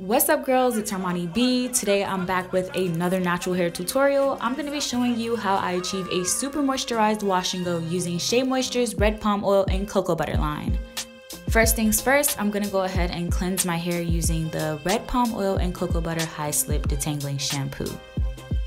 What's up girls, it's ARMANIB. Today I'm back with another natural hair tutorial. I'm going to be showing you how I achieve a super moisturized wash and go using Shea Moisture's red palm oil and cocoa butter line. First things first, I'm going to go ahead and cleanse my hair using the red palm oil and cocoa butter high slip detangling shampoo.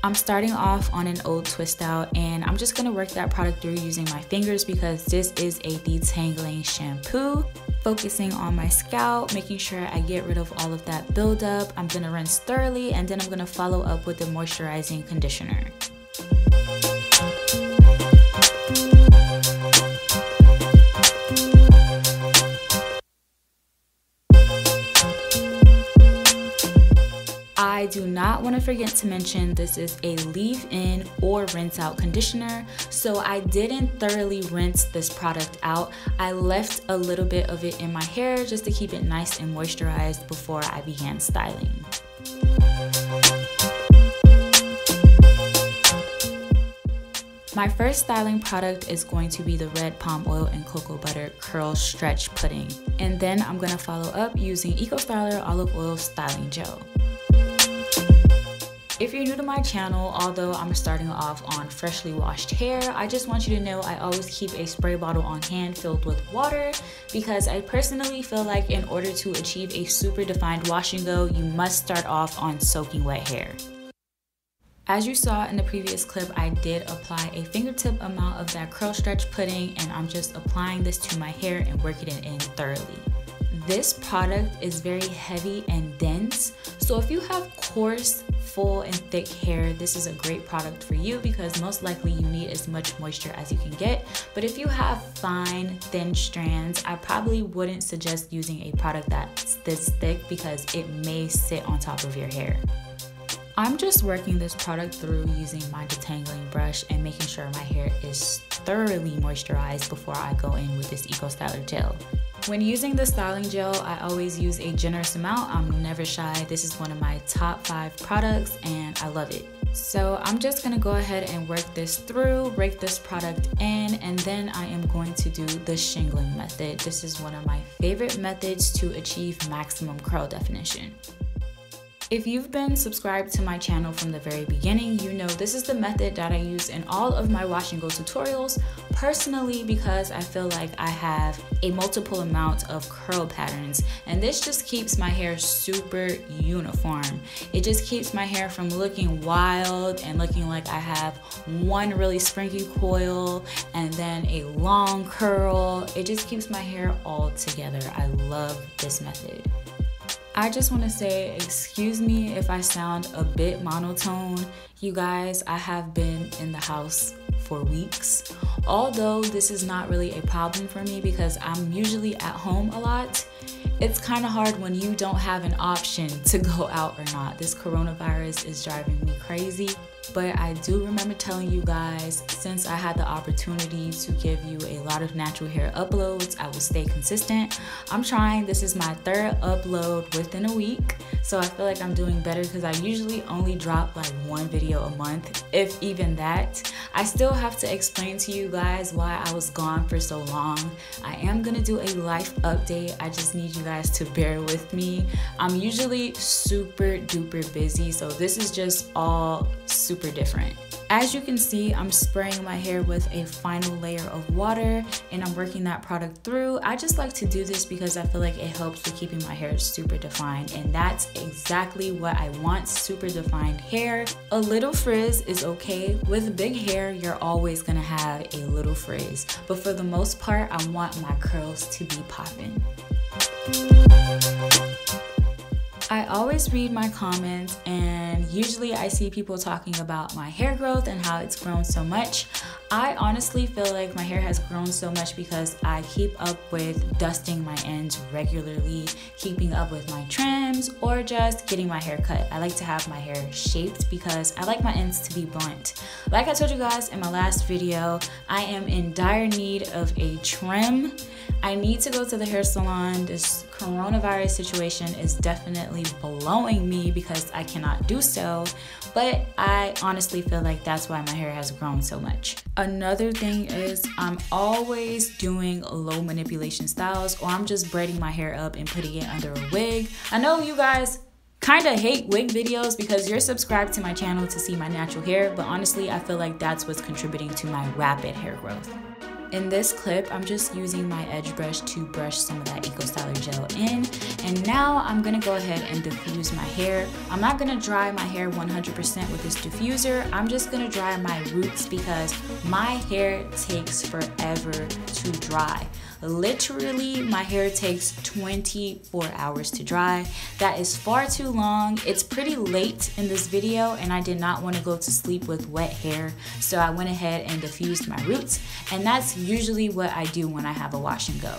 I'm starting off on an old twist out and I'm just going to work that product through using my fingers because this is a detangling shampoo. Focusing on my scalp, making sure I get rid of all of that buildup. I'm going to rinse thoroughly and then I'm going to follow up with the moisturizing conditioner. I do not want to forget to mention this is a leave-in or rinse-out conditioner, so I didn't thoroughly rinse this product out. I left a little bit of it in my hair just to keep it nice and moisturized before I began styling. My first styling product is going to be the red palm oil and cocoa butter curl stretch pudding, and then I'm going to follow up using Eco Styler olive oil styling gel. If you're new to my channel, although I'm starting off on freshly washed hair, I just want you to know I always keep a spray bottle on hand filled with water because I personally feel like in order to achieve a super defined wash and go, you must start off on soaking wet hair. As you saw in the previous clip, I did apply a fingertip amount of that curl stretch pudding and I'm just applying this to my hair and working it in thoroughly. This product is very heavy and dense, so if you have coarse, full, and thick hair, this is a great product for you because most likely you need as much moisture as you can get. But if you have fine, thin strands, I probably wouldn't suggest using a product that's this thick because it may sit on top of your hair. I'm just working this product through using my detangling brush and making sure my hair is thoroughly moisturized before I go in with this Eco Styler gel. When using the styling gel, I always use a generous amount. I'm never shy. This is one of my top 5 products and I love it. So I'm just gonna go ahead and work this through, rake this product in, and then I am going to do the shingling method. This is one of my favorite methods to achieve maximum curl definition. If you've been subscribed to my channel from the very beginning, you know this is the method that I use in all of my wash and go tutorials, personally because I feel like I have a multiple amount of curl patterns and this just keeps my hair super uniform. It just keeps my hair from looking wild and looking like I have one really springy coil and then a long curl. It just keeps my hair all together. I love this method. I just want to say excuse me if I sound a bit monotone. You guys, I have been in the house for weeks. Although this is not really a problem for me because I'm usually at home a lot, it's kind of hard when you don't have an option to go out or not. This coronavirus is driving me crazy. But I do remember telling you guys, since I had the opportunity to give you a lot of natural hair uploads, I will stay consistent. I'm trying. This is my 3rd upload within a week. So I feel like I'm doing better because I usually only drop like 1 video a month, if even that. I still have to explain to you guys why I was gone for so long. I am going to do a life update. I just need you guys to bear with me. I'm usually super duper busy, so this is just all super different. As you can see, I'm spraying my hair with a final layer of water and I'm working that product through. I just like to do this because I feel like it helps with keeping my hair super defined, and that's exactly what I want, super defined hair. A little frizz is okay. With big hair, you're always gonna have a little frizz, but for the most part, I want my curls to be popping. I always read my comments and usually I see people talking about my hair growth and how it's grown so much. I honestly feel like my hair has grown so much because I keep up with dusting my ends regularly, keeping up with my trims, or just getting my hair cut. I like to have my hair shaped because I like my ends to be blunt. Like I told you guys in my last video, I am in dire need of a trim. I need to go to the hair salon. This coronavirus situation is definitely blowing me because I cannot do so, but I honestly feel like that's why my hair has grown so much. Another thing is I'm always doing low manipulation styles, or I'm just braiding my hair up and putting it under a wig. I know you guys kind of hate wig videos because you're subscribed to my channel to see my natural hair, but honestly, I feel like that's what's contributing to my rapid hair growth. In this clip, I'm just using my edge brush to brush some of that Eco Styler gel in. And now I'm gonna go ahead and diffuse my hair. I'm not gonna dry my hair 100% with this diffuser. I'm just gonna dry my roots because my hair takes forever to dry. Literally, my hair takes 24 hours to dry. That is far too long. It's pretty late in this video and I did not want to go to sleep with wet hair, so I went ahead and diffused my roots, and that's usually what I do when I have a wash and go.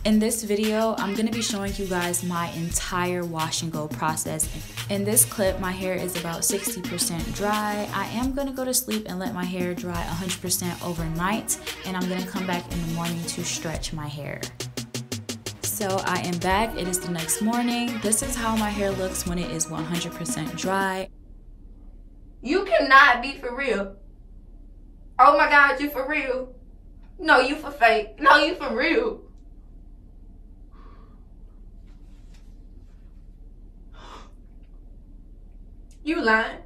In this video, I'm going to be showing you guys my entire wash and go process. In this clip, my hair is about 60% dry. I am going to go to sleep and let my hair dry 100% overnight, and I'm going to come back in the morning to stretch my hair. So I am back. It is the next morning. This is how my hair looks when it is 100% dry. You cannot be for real. Oh my God, you for real? No, you for fake. No, you for real. You lying?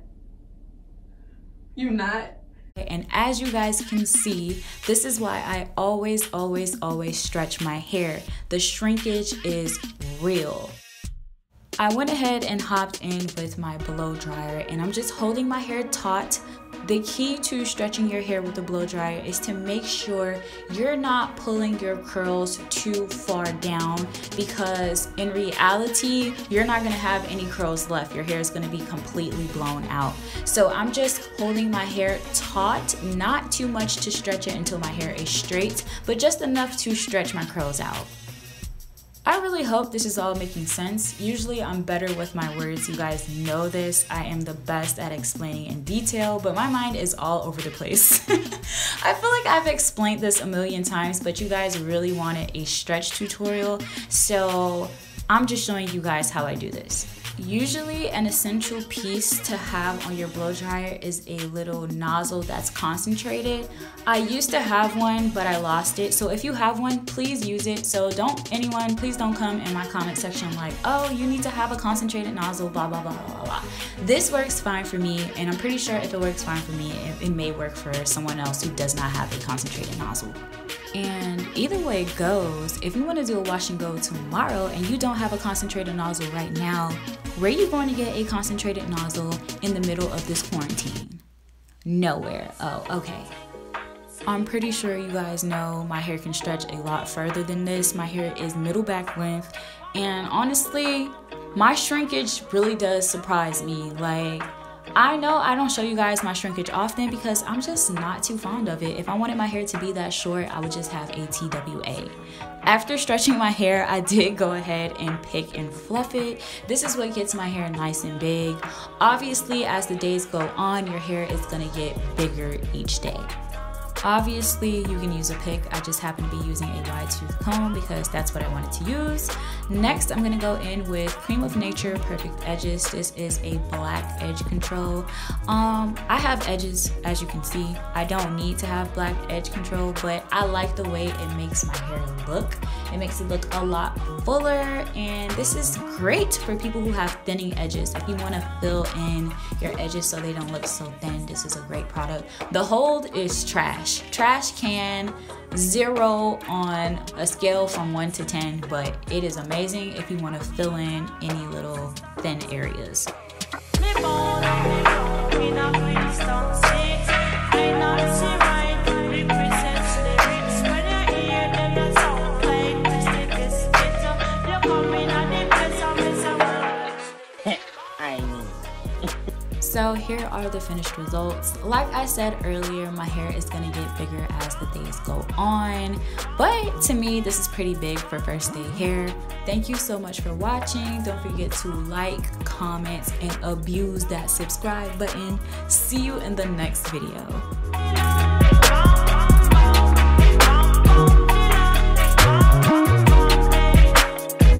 You not? And as you guys can see, this is why I always stretch my hair. The shrinkage is real. I went ahead and hopped in with my blow dryer and I'm just holding my hair taut. The key to stretching your hair with the blow dryer is to make sure you're not pulling your curls too far down, because in reality, you're not gonna have any curls left. Your hair is gonna be completely blown out. So I'm just holding my hair taut, not too much to stretch it until my hair is straight, but just enough to stretch my curls out. I really hope this is all making sense. Usually I'm better with my words, you guys know this. I am the best at explaining in detail, but my mind is all over the place. I feel like I've explained this a million times, but you guys really wanted a stretch tutorial, so I'm just showing you guys how I do this. Usually an essential piece to have on your blow dryer is a little nozzle that's concentrated. I used to have one, but I lost it. So if you have one, please use it. So please don't come in my comment section like, oh, you need to have a concentrated nozzle, blah, blah, blah, blah, blah. This works fine for me, and I'm pretty sure if it works fine for me, it may work for someone else who does not have a concentrated nozzle. And either way it goes, if you want to do a wash and go tomorrow and you don't have a concentrated nozzle right now, where are you going to get a concentrated nozzle in the middle of this quarantine? Nowhere. Oh, okay. I'm pretty sure you guys know my hair can stretch a lot further than this. My hair is middle back length, and honestly, my shrinkage really does surprise me. Like, I know I don't show you guys my shrinkage often because I'm just not too fond of it. If I wanted my hair to be that short, I would just have a TWA. After stretching my hair, I did go ahead and pick and fluff it. This is what gets my hair nice and big. Obviously, as the days go on, your hair is gonna get bigger each day. Obviously, you can use a pick. I just happen to be using a wide tooth comb because that's what I wanted to use. Next, I'm gonna go in with Cream of Nature Perfect Edges. This is a black edge control. I have edges, as you can see. I don't need to have black edge control, but I like the way it makes my hair look. It makes it look a lot fuller, and this is great for people who have thinning edges. If you wanna fill in your edges so they don't look so thin, this is a great product. The hold is trash. Trash can 0 on a scale from 1 to 10, but it is amazing if you want to fill in any little thin areas. So here are the finished results. Like I said earlier, my hair is gonna get bigger as the days go on, but to me, this is pretty big for first day hair. Thank you so much for watching. Don't forget to like, comment, and abuse that subscribe button. See you in the next video.